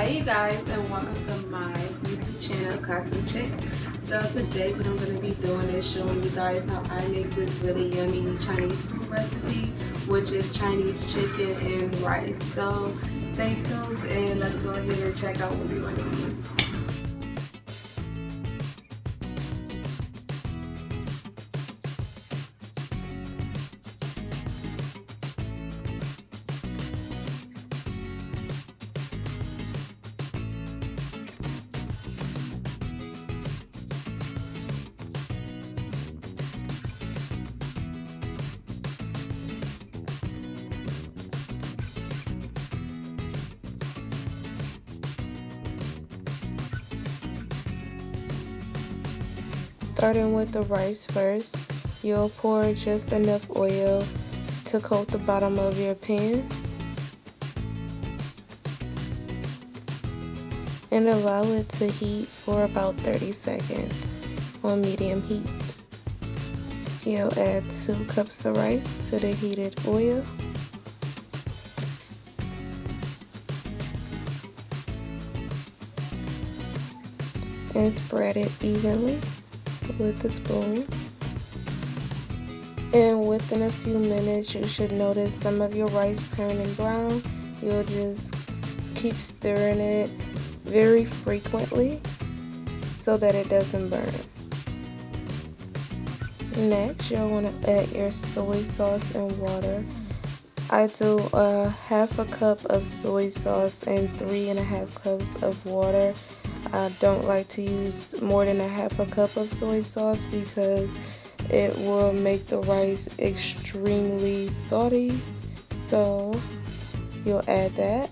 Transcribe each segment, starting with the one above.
Hi you guys, and welcome to my YouTube channel, Cosmic Chick. So today what I'm going to be doing is showing you guys how I make this really yummy Chinese food recipe, which is Chinese chicken and rice. So stay tuned and let's go ahead and check out what we're going to do. Starting with the rice first, you'll pour just enough oil to coat the bottom of your pan and allow it to heat for about 30 seconds on medium heat. You'll add 2 cups of rice to the heated oil. And spread it evenly with a spoon. And within a few minutes you should notice some of your rice turning brown. You'll just keep stirring it very frequently so that it doesn't burn. Next, you'll want to add your soy sauce and water. I do half a cup of soy sauce and 3.5 cups of water. I don't like to use more than a half a cup of soy sauce because it will make the rice extremely salty. So you'll add that.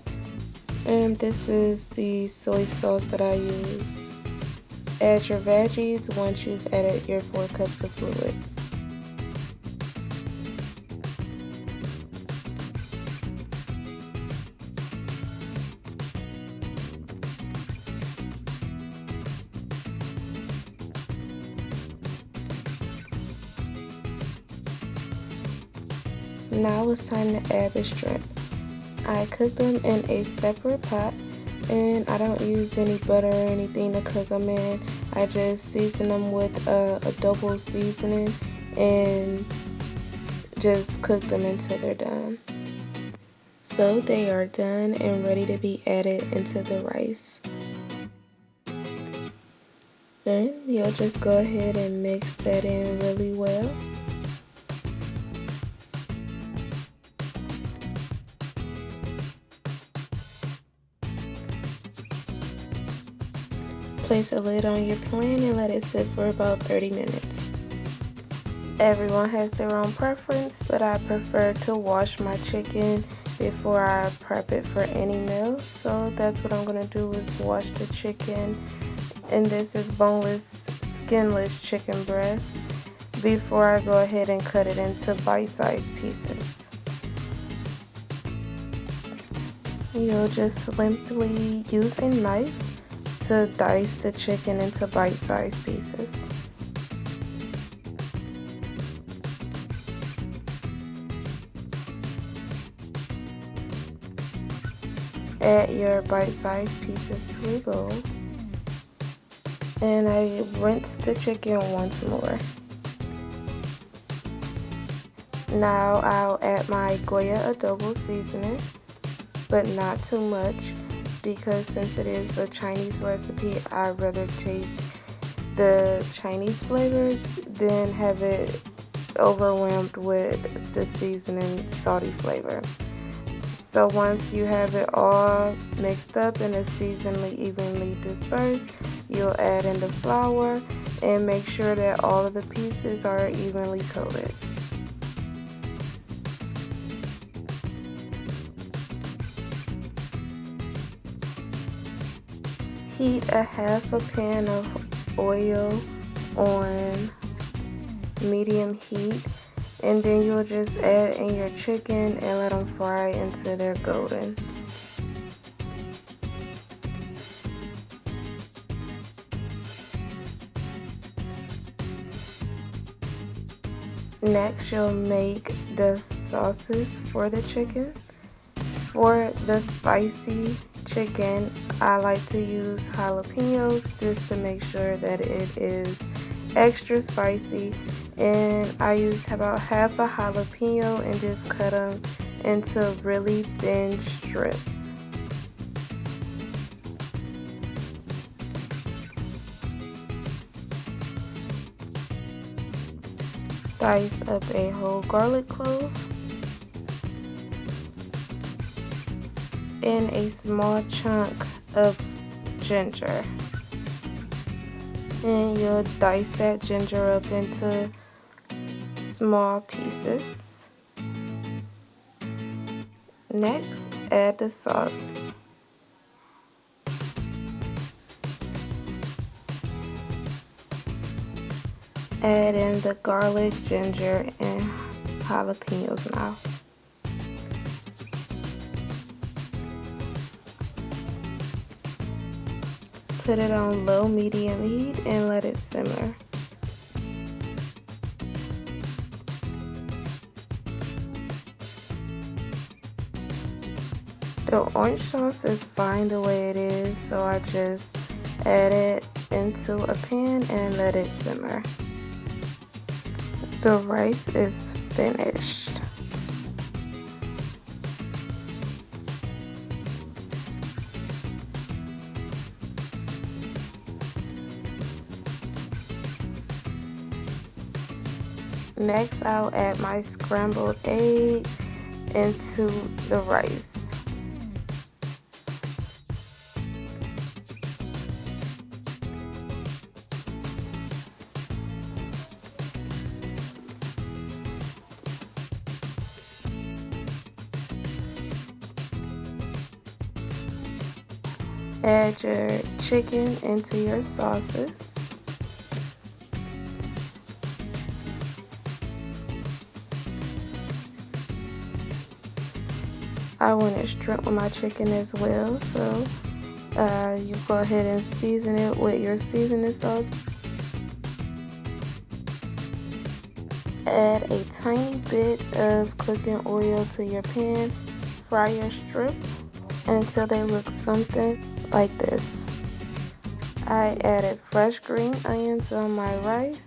And this is the soy sauce that I use. Add your veggies once you've added your 4 cups of fluids. Now it's time to add the shrimp. I cook them in a separate pot, and I don't use any butter or anything to cook them in. I just season them with adobo seasoning and just cook them until they're done. So they are done and ready to be added into the rice. And you'll just go ahead and mix that in really well. Place a lid on your pan and let it sit for about 30 minutes. Everyone has their own preference, but I prefer to wash my chicken before I prep it for any meal. So that's what I'm going to do, is wash the chicken. And this is boneless, skinless chicken breast, before I go ahead and cut it into bite-sized pieces. You'll just simply use a knife to dice the chicken into bite-sized pieces. Add your bite-sized pieces to a bowl, and I rinse the chicken once more. Now I'll add my Goya adobo seasoning, but not too much, because since it is a Chinese recipe, I'd rather taste the Chinese flavors than have it overwhelmed with the seasoning salty flavor. So once you have it all mixed up and it's seasonally evenly dispersed, you'll add in the flour and make sure that all of the pieces are evenly coated. Heat a half a pan of oil on medium heat, and then you'll just add in your chicken and let them fry until they're golden. Next, you'll make the sauces for the chicken. For the spicy chicken, I like to use jalapenos just to make sure that it is extra spicy. And I use about half a jalapeno and just cut them into really thin strips. Dice up a whole garlic clove and a small chunk of ginger. And you'll dice that ginger up into small pieces. Next, add the sauce. Add in the garlic, ginger, and jalapenos now. Put it on low medium heat and let it simmer. The orange sauce is fine the way it is, so I just add it into a pan and let it simmer. The rice is finished. Next, I'll add my scrambled egg into the rice. Add your chicken into your sauces. I want to shrimp with my chicken as well, so you go ahead and season it with your seasoning sauce. Add a tiny bit of cooking oil to your pan. Fry your shrimp until they look something like this. I added fresh green onions on my rice,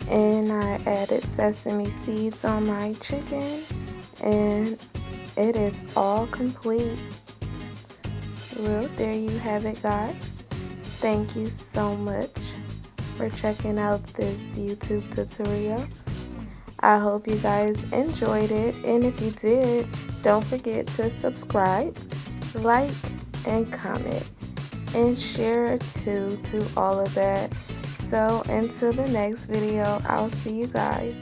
and I added sesame seeds on my chicken, and it is all complete. Well, there you have it, guys. Thank you so much for checking out this YouTube tutorial. I hope you guys enjoyed it, and if you did, don't forget to subscribe, like, and comment, and share too to all of that. So until the next video, I'll see you guys.